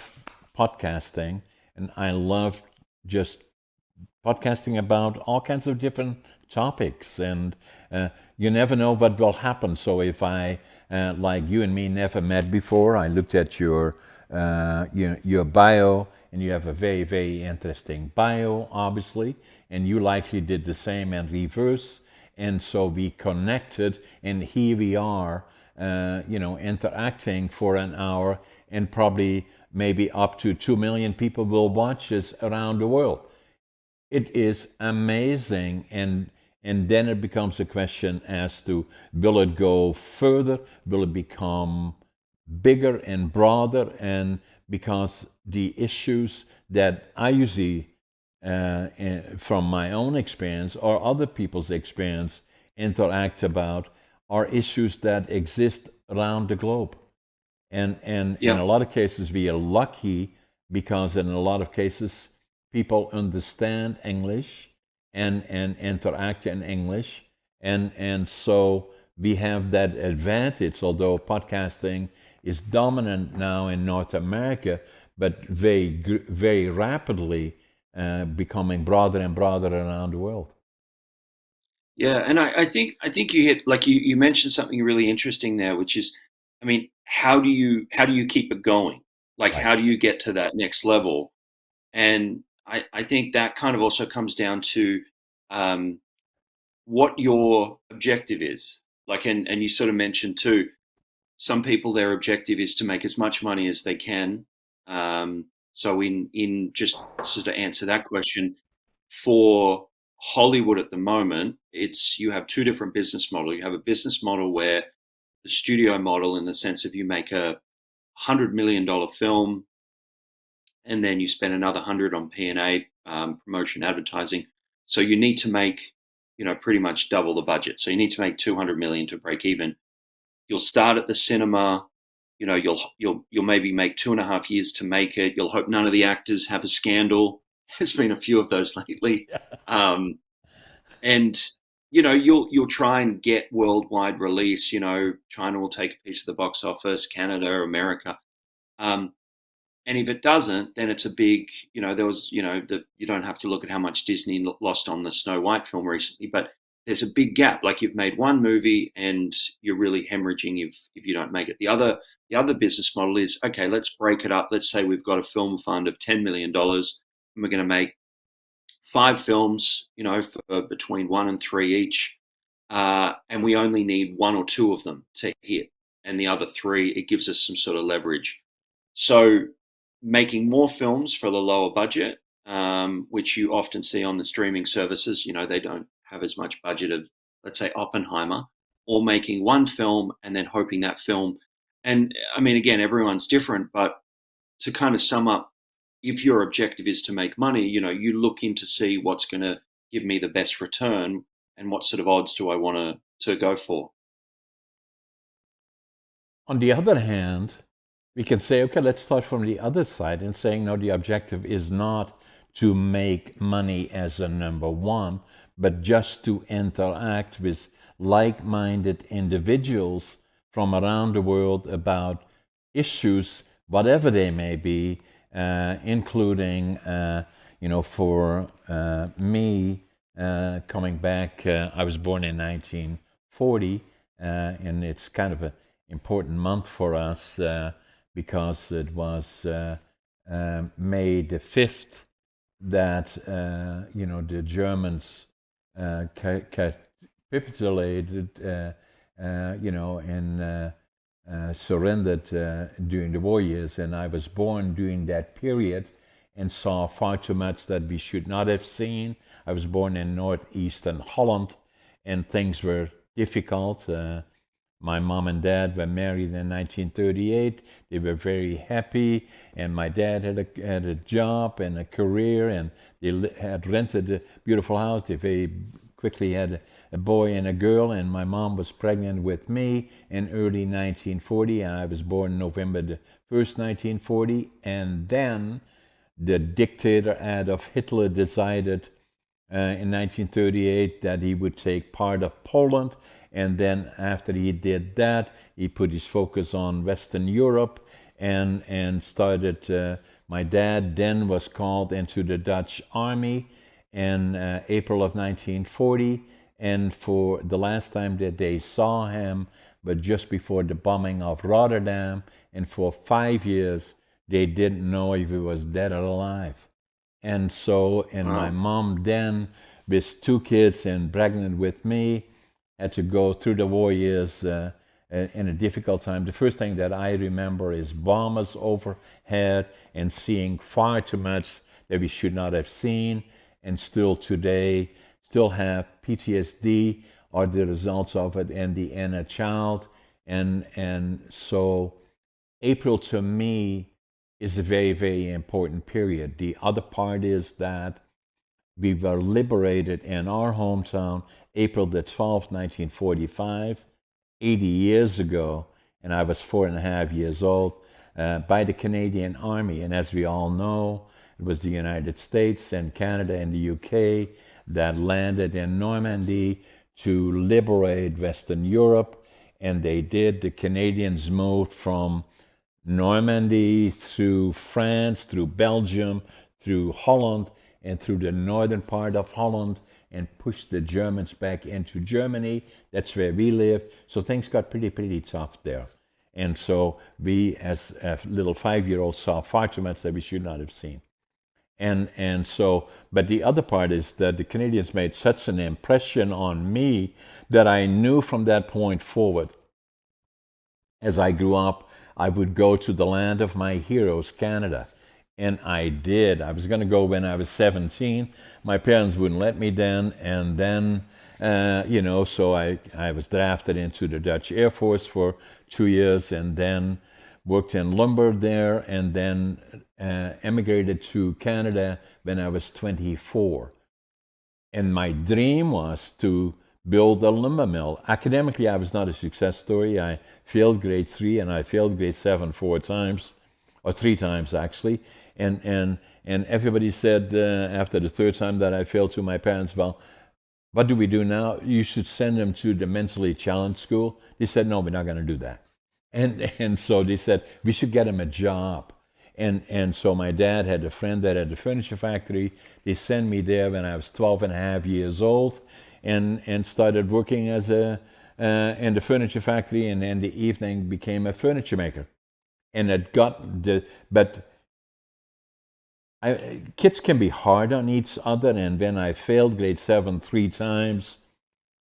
Speaker 2: podcasting, and I love just podcasting about all kinds of different topics, and you never know what will happen. So if I, like you and me, never met before, I looked at your bio, and you have a very very interesting bio, obviously, and you likely did the same in reverse, and so we connected, and here we are, interacting for an hour, and probably maybe up to 2 million people will watch us around the world. It is amazing, and then it becomes a question as to will it go further, will it become bigger and broader, and because the issues that I usually from my own experience or other people's experience interact about are issues that exist around the globe, and in
Speaker 1: Yeah.
Speaker 2: a lot of cases we are lucky because in a lot of cases people understand English and interact in English, and so we have that advantage. Although podcasting is dominant now in North America, but very rapidly becoming broader and broader around the world.
Speaker 1: Yeah, and I think you hit, like, you mentioned something really interesting there, which is, I mean, how do you keep it going? Like,
Speaker 2: Right.
Speaker 1: how do you get to that next level? And I think that kind of also comes down to um, what your objective is. Like, and you sort of mentioned too, some people, their objective is to make as much money as they can. So in just sort of answer that question, for Hollywood at the moment, it's you have two different business models. You have a business model where the studio model, in the sense of you make $100 million film, and then you spend another 100 on P&A, promotion, advertising. So you need to make, pretty much double the budget. So you need to make 200 million to break even. You'll start at the cinema. You'll maybe make 2.5 years to make it. You'll hope none of the actors have a scandal. There's been a few of those lately. Um, and you'll try and get worldwide release. China will take a piece of the box office, Canada, America. Um, and if it doesn't, then it's a big, there was, you don't have to look at how much Disney lost on the Snow White film recently, but there's a big gap. Like, you've made one movie and you're really hemorrhaging if you don't make it. The other business model is, okay, let's break it up. Let's say we've got a film fund of $10 million, and we're going to make 5 films, for between 1 and 3 each, and we only need 1 or 2 of them to hit, and the other 3, it gives us some sort of leverage. So making more films for the lower budget, which you often see on the streaming services, they don't have as much budget of, let's say, Oppenheimer, or making one film and then hoping that film. And I mean, again, everyone's different, but to kind of sum up, if your objective is to make money, you look in to see what's going to give me the best return, and what sort of odds do I want to go for.
Speaker 2: On the other hand, we can say, okay, let's start from the other side and saying, no, the objective is not to make money as a number one, but just to interact with like minded individuals from around the world about issues, whatever they may be, including, for me, coming back, I was born in 1940, and it's kind of an important month for us because it was May the 5th that the Germans capitulated, and surrendered during the war years, and I was born during that period and saw far too much that we should not have seen. I was born in northeastern Holland, and things were difficult. My mom and dad were married in 1938. They were very happy, and my dad had a job and a career, and they had rented a beautiful house. They're very quickly had a boy and a girl, and my mom was pregnant with me in early 1940, and I was born November the 1st, 1940. And then the dictator Adolf Hitler decided in 1938 that he would take part of Poland, and then after he did that, he put his focus on Western Europe and started. My dad then was called into the Dutch army in April of 1940, and for the last time that they saw him, but just before the bombing of Rotterdam, and for 5 years they didn't know if he was dead or alive. And my
Speaker 1: Wow.
Speaker 2: mom then, with two kids and pregnant with me, had to go through the war years in a difficult time. The first thing that I remember is bombers overhead and seeing far too much that we should not have seen, and still today, still have PTSD or the results of it in the inner child. And so April to me is a very, very important period. The other part is that we were liberated in our hometown April the 12th, 1945, 80 years ago, and I was 4.5 years old, by the Canadian Army. And as we all know, it was the United States and Canada and the UK that landed in Normandy to liberate Western Europe, and they did. The Canadians moved from Normandy through France, through Belgium, through Holland, and through the northern part of Holland, and pushed the Germans back into Germany. That's where we lived. So things got pretty tough there. And so we, as a little 5-year-old, saw far too much that we should not have seen. And so, but the other part is that the Canadians made such an impression on me that I knew from that point forward, as I grew up, I would go to the land of my heroes, Canada. And I did. I was going to go when I was 17. My parents wouldn't let me then. And then, so I was drafted into the Dutch Air Force for 2 years, and then worked in lumber there, and then emigrated to Canada when I was 24. And my dream was to build a lumber mill. Academically, I was not a success story. I failed grade 3 and I failed grade 7 4 times, or 3 times actually. And everybody said after the third time that I failed to my parents, well, what do we do now? You should send them to the mentally challenged school. They said, no, we're not going to do that. And so they said, we should get him a job. And so my dad had a friend that had a furniture factory. They sent me there when I was 12.5 years old, and started working as in the furniture factory, and in the evening became a furniture maker. And it got but kids can be hard on each other, and when I failed grade 7 3 times,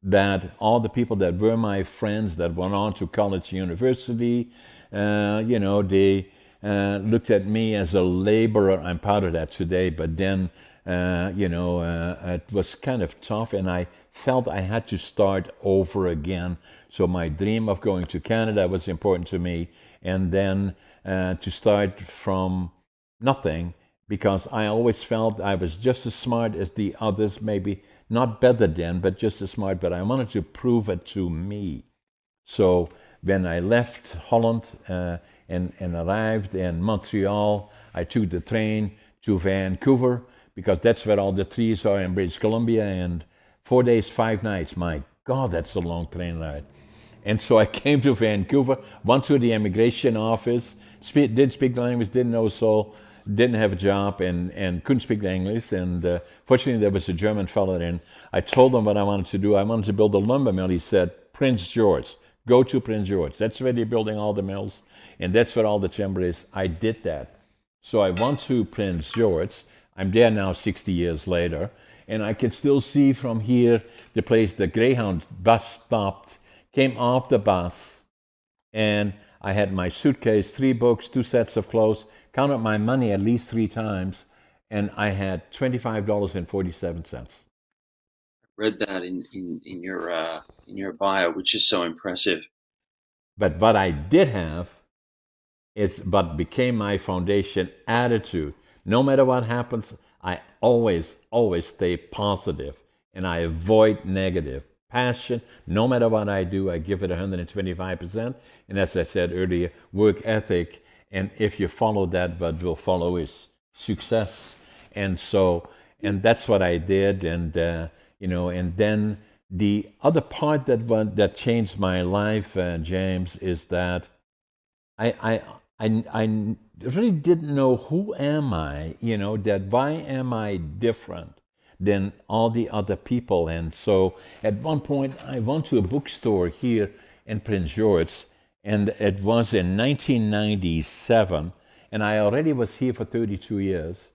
Speaker 2: that all the people that were my friends that went on to college, university, they looked at me as a laborer. I'm proud of that today, but then, it was kind of tough, and I felt I had to start over again. So my dream of going to Canada was important to me, and then to start from nothing, because I always felt I was just as smart as the others, maybe not better than, but just as smart, but I wanted to prove it to me. So when I left Holland and arrived in Montreal, I took the train to Vancouver, because that's where all the trees are in British Columbia, and 4 days, 5 nights. My God, that's a long train ride. And so I came to Vancouver, went to the immigration office, did speak the language, didn't know so, didn't have a job, and couldn't speak the English. And fortunately, there was a German fellow there, and I told him what I wanted to do. I wanted to build a lumber mill. He said, Prince George, go to Prince George. That's where they're building all the mills, and that's where all the timber is. I did that. So I went to Prince George. I'm there now 60 years later, and I can still see from here the place the Greyhound bus stopped, came off the bus, and I had my suitcase, 3 books, 2 sets of clothes, counted my money at least 3 times, and I had $25.47.
Speaker 1: Read that in your bio, which is so impressive.
Speaker 2: But what I did have is what became my foundation: attitude. No matter what happens, I always stay positive. and I avoid negative. Passion, no matter what I do, I give it 125%. And as I said earlier, work ethic, and if you follow that, what will follow is success. And so, and that's what I did. And and then the other part that changed my life, James, is that I, I, I really didn't know who am I, that why am I different than all the other people. And so at one point I went to a bookstore here in Prince George, and it was in 1997, and I already was here for 32 years,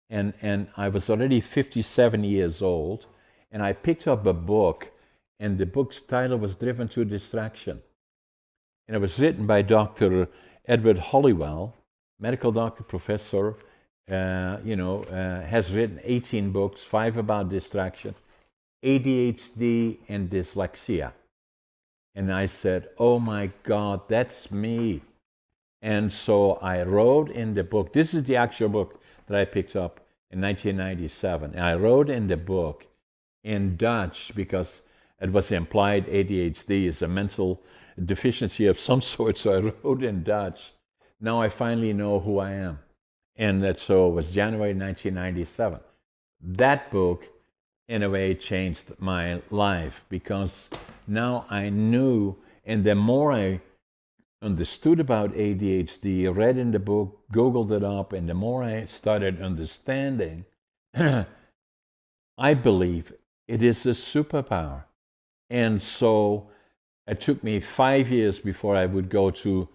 Speaker 2: and I was already 57 years old, and I picked up a book, and the book's title was Driven to Distraction. And it was written by Dr. Edward Hollowell, medical doctor, professor, has written 18 books, 5 about distraction, ADHD, and dyslexia. And I said, oh my God, that's me. And so I wrote in the book, this is the actual book that I picked up in 1997. And I wrote in the book in Dutch because it was implied ADHD is a mental deficiency of some sort, so I wrote in Dutch. Now I finally know who I am. And so it was January 1997. That book, in a way, changed my life because now I knew, and the more I understood about ADHD, read in the book, Googled it up, and the more I started understanding, I believe it is a superpower. And so it took me 5 years before I would go to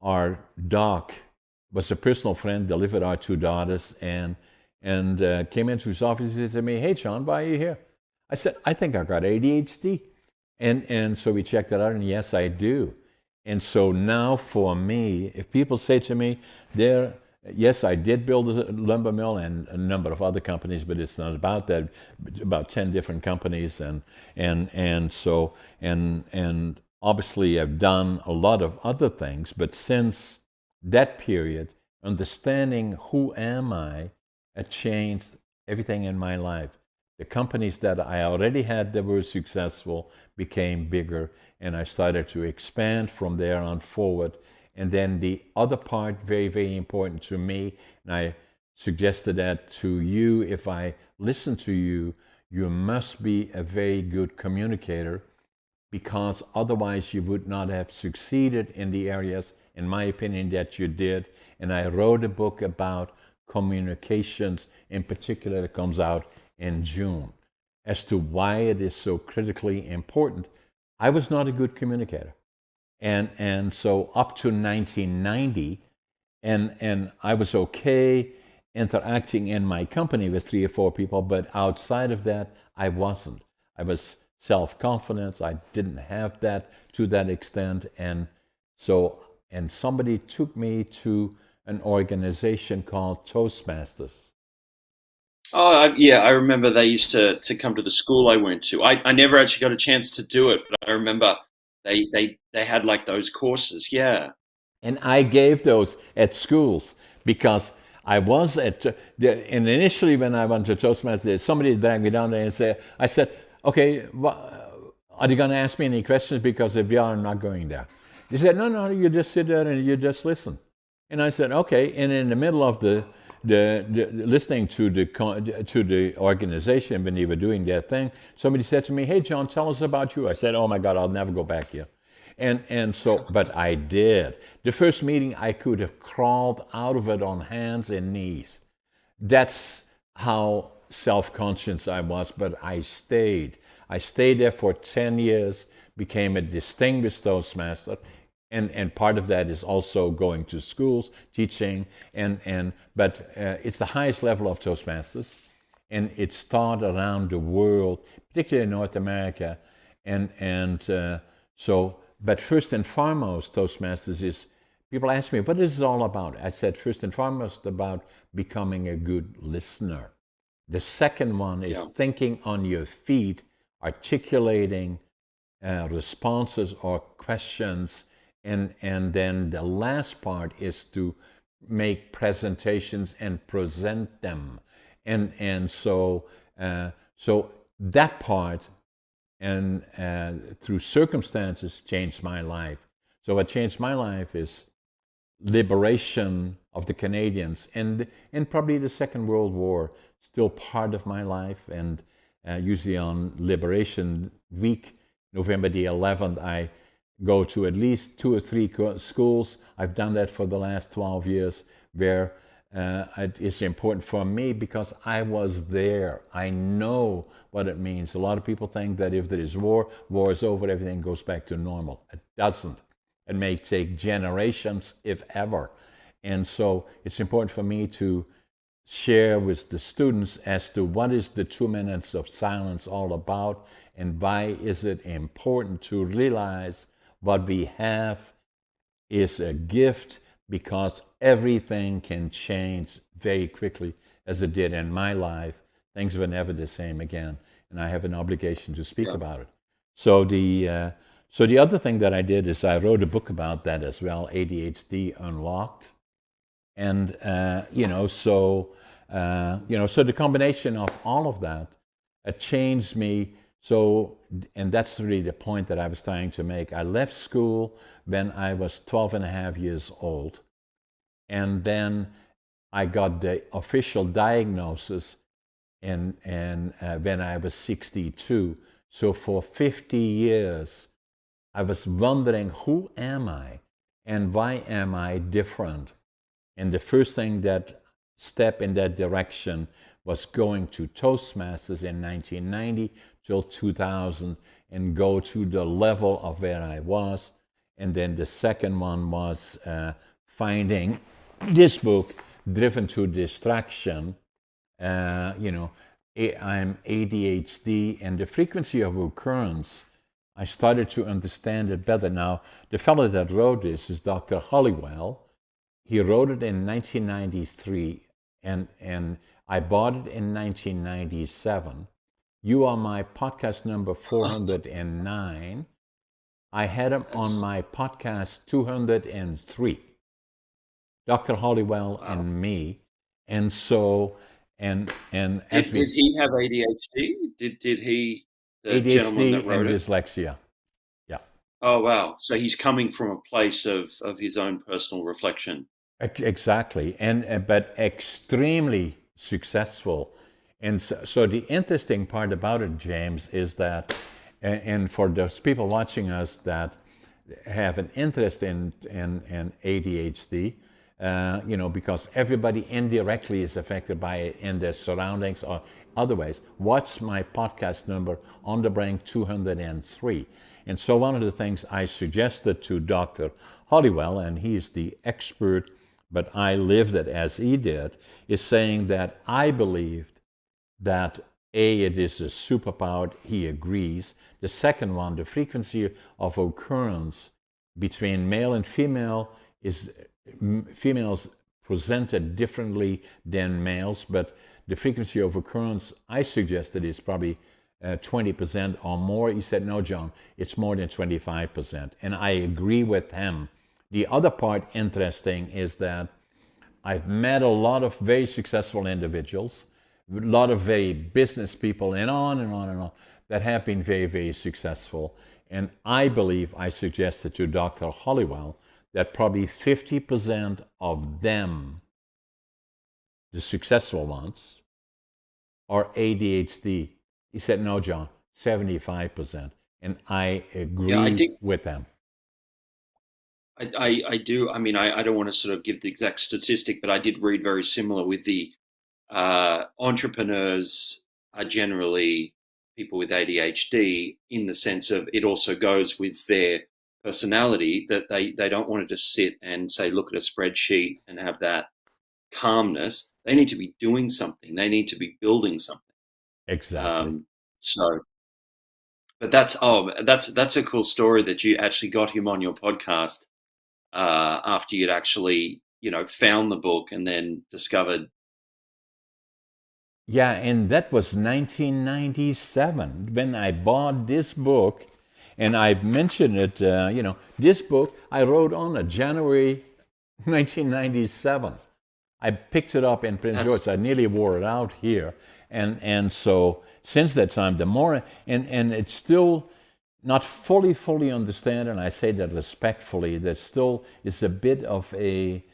Speaker 2: our doc, was a personal friend, delivered our 2 daughters, and came into his office and said to me, hey, John, why are you here? I said, I think I got ADHD. And so we checked it out, and yes, I do. And so now for me, if people say to me, yes, I did build a lumber mill and a number of other companies, but it's not about that. About 10 different companies, and so obviously I've done a lot of other things. But since that period, understanding who am I, it changed everything in my life. The companies that I already had that were successful became bigger, and I started to expand from there on forward. And then the other part, very, very important to me, and I suggested that to you, if I listen to you, you must be a very good communicator, because otherwise you would not have succeeded in the areas, in my opinion, that you did. And I wrote a book about communications in particular that comes out in June as to why it is so critically important. I was not a good communicator. And so up to 1990, and I was okay interacting in my company with 3 or 4 people, but outside of that, I wasn't. I was self-confidence. I didn't have that to that extent. And somebody took me to an organization called Toastmasters.
Speaker 1: Oh, yeah, I remember they used to come to the school I went to. I never actually got a chance to do it, but I remember they had like those courses. Yeah.
Speaker 2: And I gave those at schools because I was and initially when I went to Toastmasters, somebody dragged me down there and I said, okay, are you going to ask me any questions? Because if you are, I'm not going there. They said, no, you just sit there and you just listen. And I said, okay. And in the middle of the listening to the organization when they were doing their thing, somebody said to me, hey, John, tell us about you. I said, oh my God, I'll never go back here. And so, but I did. The first meeting, I could have crawled out of it on hands and knees. That's how self-conscious I was, but I stayed. I stayed there for 10 years, became a distinguished Toastmaster, and part of that is also going to schools, teaching, but it's the highest level of Toastmasters, and it's taught around the world, particularly in North America, but first and foremost, Toastmasters is, people ask me, what is it all about? I said, first and foremost, about becoming a good listener. The second one is thinking on your feet, articulating responses or questions. And then the last part is to make presentations and present them. So that part and through circumstances changed my life. So what changed my life is liberation of the Canadians and probably the Second World War still part of my life. And usually on Liberation Week, November the 11th, I go to at least 2 or 3 schools. I've done that for the last 12 years, where it's important for me because I was there. I know what it means. A lot of people think that if there is war is over, everything goes back to normal. It doesn't. It may take generations, if ever. And so it's important for me to share with the students as to what is the 2 minutes of silence all about, and why is it important to realize what we have is a gift, because everything can change very quickly, as it did in my life. Things were never the same again, and I have an obligation to speak
Speaker 1: Yeah.
Speaker 2: about it. So the other thing that I did is I wrote a book about that as well, ADHD Unlocked, and so the combination of all of that changed me. So, and that's really the point that I was trying to make. I left school when I was 12 and a half years old, and then I got the official diagnosis when I was 62. So for 50 years, I was wondering, who am I and why am I different? And the first step in that direction was going to Toastmasters in 1990 till 2000 and go to the level of where I was. And then the second one was finding this book, Driven to Distraction. I'm ADHD, and the frequency of occurrence, I started to understand it better. Now, the fellow that wrote this is Dr. Hollywell. He wrote it in 1993, and I bought it in 1997. You are my podcast number 409. I had him on my podcast 203. Dr. Hollywell and me. And so, and as
Speaker 1: Did he have ADHD? Did he, the gentleman that
Speaker 2: ADHD
Speaker 1: wrote
Speaker 2: and
Speaker 1: it?
Speaker 2: dyslexia. Yeah.
Speaker 1: Oh wow! So he's coming from a place of his own personal reflection.
Speaker 2: Exactly, and but extremely successful. And so the interesting part about it, James, is that, and for those people watching us that have an interest in ADHD, because everybody indirectly is affected by it in their surroundings or other ways. Watch my podcast number On the Brink 203. And so one of the things I suggested to Dr. Hollywell, and he's the expert, but I lived it as he did, is saying that I believed that it is a superpower. He agrees. The second one, the frequency of occurrence between male and female is females presented differently than males, but the frequency of occurrence I suggested is probably 20% or more. He said, no, John, it's more than 25%. And I agree with him. The other part interesting is that I've met a lot of very successful individuals, a lot of very business people, and on and on and on, that have been very, very successful. And I believe I suggested to Dr. Hollywell that probably 50% of them, the successful ones, are ADHD. He said, no, John, 75%. And I agree with them.
Speaker 1: I do. I mean, I don't want to sort of give the exact statistic, but I did read very similar with the entrepreneurs are generally people with ADHD, in the sense of it also goes with their personality, that they don't want to just sit and say, look at a spreadsheet and have that calmness. They need to be doing something. They need to be building something.
Speaker 2: Exactly.
Speaker 1: But that's a cool story that you actually got him on your podcast after you'd actually found the book and then discovered.
Speaker 2: Yeah, and that was 1997 when I bought this book, and I mentioned it. This book I wrote on a January 1997. I picked it up in Prince George. I nearly wore it out here, and so since that time, the more, and it's still not fully understand, and I say that respectfully, there still is a bit of a,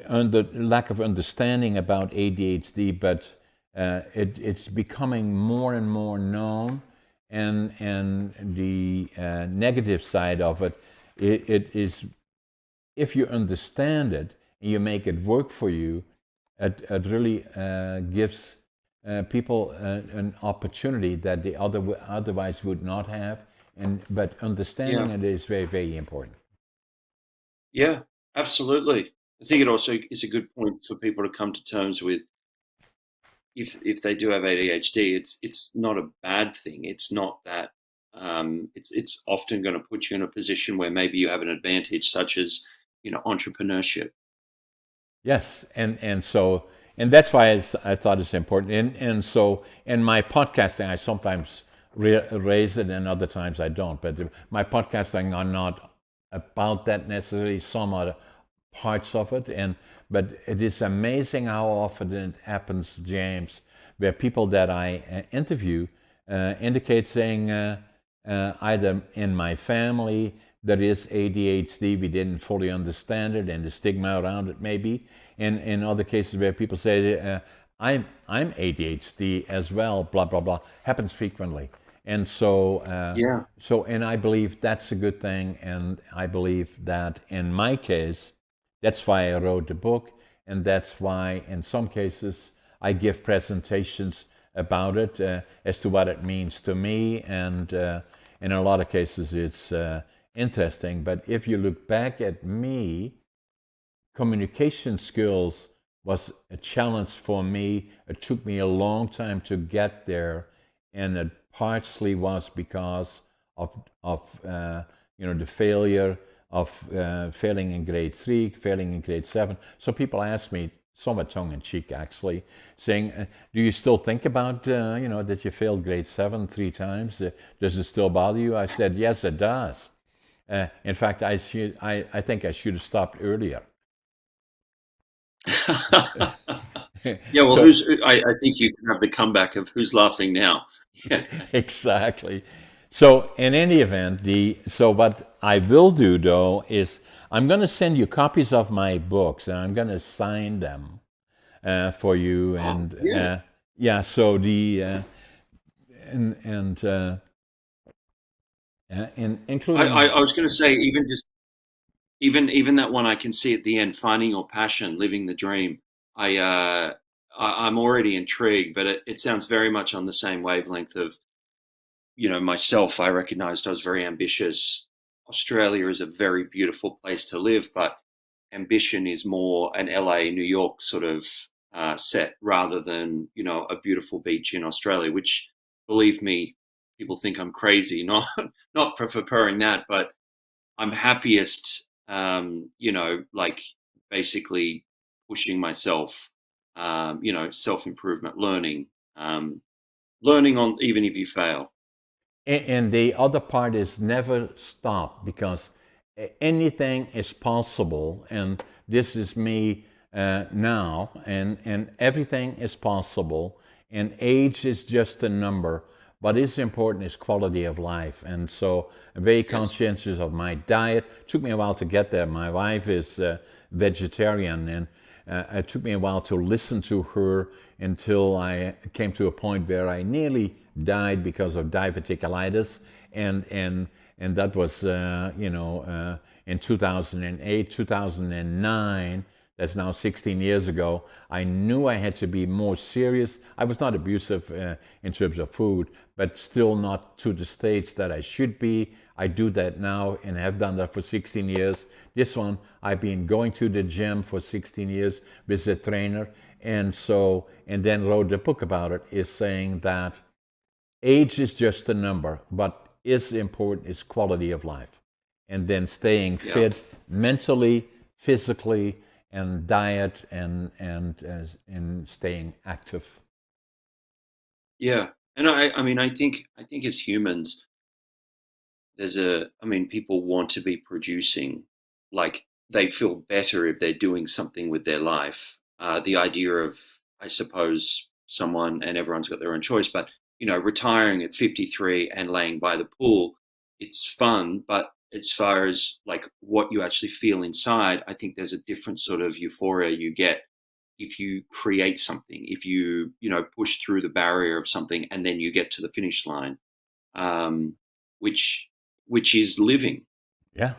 Speaker 2: under lack of understanding about ADHD, but it's becoming more and more known, and the negative side of it, it is, if you understand it and you make it work for you, it really gives people an opportunity that they otherwise would not have. But understanding
Speaker 1: Yeah.
Speaker 2: it is very important.
Speaker 1: Yeah, absolutely. I think it also is a good point for people to come to terms with if they do have ADHD. It's not a bad thing. It's not that. It's often going to put you in a position where maybe you have an advantage, such as entrepreneurship.
Speaker 2: Yes, and so, and that's why I thought it's important. And so in my podcasting, I sometimes raise it, and other times I don't. But my podcasting are not about that necessarily. Some are parts of it, and but it is amazing how often it happens, James, where people that I interview indicate saying either in my family there is ADHD, we didn't fully understand it, and the stigma around it maybe. And in other cases where people say, I'm ADHD as well, blah blah blah, happens frequently. And so,
Speaker 1: Yeah,
Speaker 2: and I believe that's a good thing, and I believe that in my case, that's why I wrote the book, and that's why in some cases I give presentations about it as to what it means to me, and in a lot of cases it's interesting. But if you look back at me, communication skills was a challenge for me. It took me a long time to get there, and it partially was because of the failure of failing in grade 3, failing in grade 7. So people ask me, somewhat tongue in cheek actually, saying, "Do you still think about that you failed grade 7 3 times? Does it still bother you?" I said, "Yes, it does. In fact, I think I should have stopped earlier."
Speaker 1: yeah. Well,
Speaker 2: So
Speaker 1: I think you can have the comeback of who's laughing now. Yeah.
Speaker 2: exactly. So in any event, so what I will do though is I'm going to send you copies of my books, and I'm going to sign them for you.
Speaker 1: Oh,
Speaker 2: And
Speaker 1: yeah.
Speaker 2: yeah, so the and and including.
Speaker 1: I was going to say, even just even that one I can see at the end, finding your passion, living the dream. I'm already intrigued, but it sounds very much on the same wavelength of myself. I recognized I was very ambitious. Australia is a very beautiful place to live, but ambition is more an LA, New York sort of set rather than a beautiful beach in Australia. Which, believe me, people think I'm crazy, not not for preferring that, but I'm happiest, like basically pushing myself, self improvement, learning on even if you fail.
Speaker 2: And the other part is never stop, because anything is possible. And this is me now, and everything is possible. And age is just a number. What is important is quality of life. And so I'm very
Speaker 1: Yes.
Speaker 2: conscientious of my diet. It took me a while to get there. My wife is vegetarian, and it took me a while to listen to her until I came to a point where I nearly died because of diverticulitis, and that was in 2008, 2009. That's now 16 years ago. I knew I had to be more serious. I was not abusive in terms of food, but still not to the stage that I should be. I do that now and have done that for 16 years. This one, I've been going to the gym for 16 years with a trainer, and then wrote a book about it, is saying that age is just a number, but is important is quality of life. And then staying
Speaker 1: Yeah.
Speaker 2: fit mentally, physically, and diet, and staying active.
Speaker 1: Yeah. And I mean, I think as humans, I mean, people want to be producing, like they feel better if they're doing something with their life. The idea of I suppose someone, and everyone's got their own choice, but retiring at 53 and laying by the pool, it's fun, but as far as like what you actually feel inside, I think there's a different sort of euphoria you get if you create something, if you push through the barrier of something and then you get to the finish line, um, which which is living.
Speaker 2: Yeah.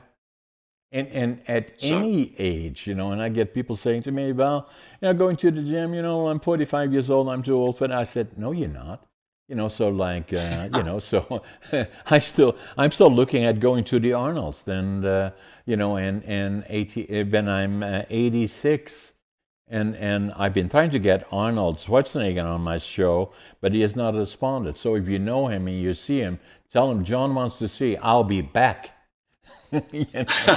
Speaker 2: And at
Speaker 1: So
Speaker 2: any age, and I get people saying to me, well, going to the gym, I'm 45 years old, I'm too old for that. I said, no, you're not. So like, so I'm still looking at going to the Arnolds and 80, when I'm 86, and I've been trying to get Arnold Schwarzenegger on my show, but he has not responded. So if you know him and you see him, tell him John wants to see, I'll be back. So.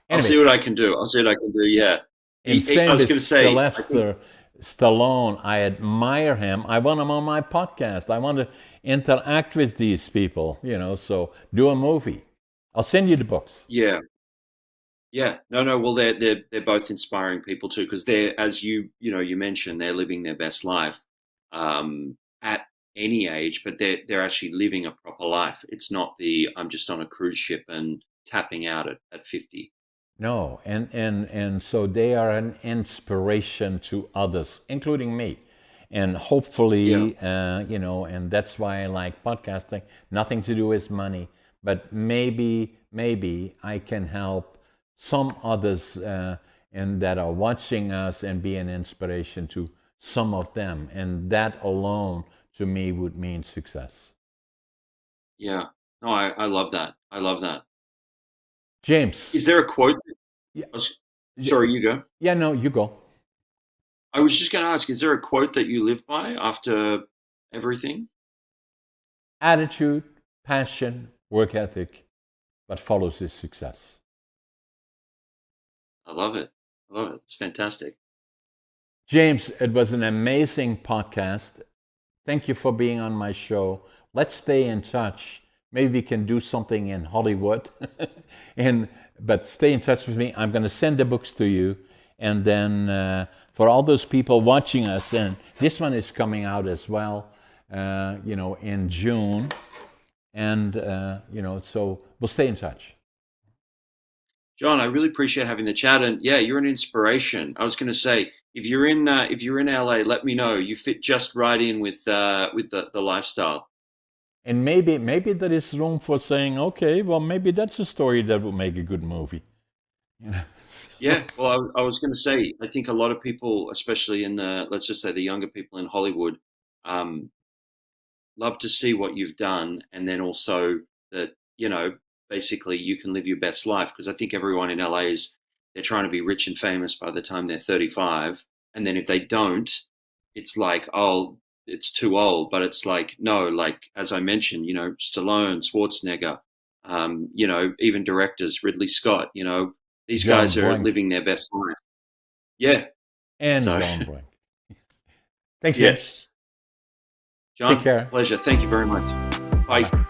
Speaker 1: I'll
Speaker 2: Anyway,
Speaker 1: see what I can do. I'll see what I can do. Yeah.
Speaker 2: and
Speaker 1: I
Speaker 2: same
Speaker 1: was
Speaker 2: with
Speaker 1: going to say, I think,
Speaker 2: Sylvester Stallone. I admire him. I want him on my podcast. I want to interact with these people, so do a movie. I'll send you the books.
Speaker 1: yeah, yeah. No, no. Well, they're both inspiring people too, because they're, as you mentioned, they're living their best life at any age, but they're actually living a proper life. It's not the I'm just on a cruise ship and tapping out at 50.
Speaker 2: No, and so they are an inspiration to others, including me. And
Speaker 1: Yeah,
Speaker 2: hopefully, and that's why I like podcasting. Nothing to do with money, but maybe I can help some others and that are watching us and be an inspiration to some of them. And that alone, to me, would mean success.
Speaker 1: yeah. No, I love that. I love that.
Speaker 2: James,
Speaker 1: Is there a quote?
Speaker 2: yeah,
Speaker 1: Sorry, you go.
Speaker 2: yeah, no, you go.
Speaker 1: I was just going to ask, is there a quote that you live by after everything?
Speaker 2: Attitude, passion, work ethic, what follows is success.
Speaker 1: I love it. I love it. It's fantastic.
Speaker 2: James, it was an amazing podcast. Thank you for being on my show. Let's stay in touch. Maybe we can do something in Hollywood. and but stay in touch with me. I'm going to send the books to you, and then for all those people watching us, and this one is coming out as well, in June, and so we'll stay in touch.
Speaker 1: John, I really appreciate having the chat, and yeah, you're an inspiration. I was going to say, if you're in LA, let me know. You fit just right in with the lifestyle.
Speaker 2: And maybe there is room for saying, okay, well, maybe that's a story that would make a good movie. You know?
Speaker 1: Yeah, well, I was going to say, I think a lot of people, especially in let's just say the younger people in Hollywood, um, love to see what you've done, and then also that basically you can live your best life, because I think everyone in LA is they're trying to be rich and famous by the time they're 35, and then if they don't, it's like, oh, it's too old. But it's like, no, like as I mentioned, Stallone, Schwarzenegger, even directors, Ridley Scott, these
Speaker 2: John
Speaker 1: guys are
Speaker 2: Brink
Speaker 1: living their best life. Yeah.
Speaker 2: and
Speaker 1: So
Speaker 2: John Brink. Thanks, James.
Speaker 1: yes,
Speaker 2: Take
Speaker 1: John,
Speaker 2: care.
Speaker 1: pleasure. Thank you very much. Bye.
Speaker 2: Bye.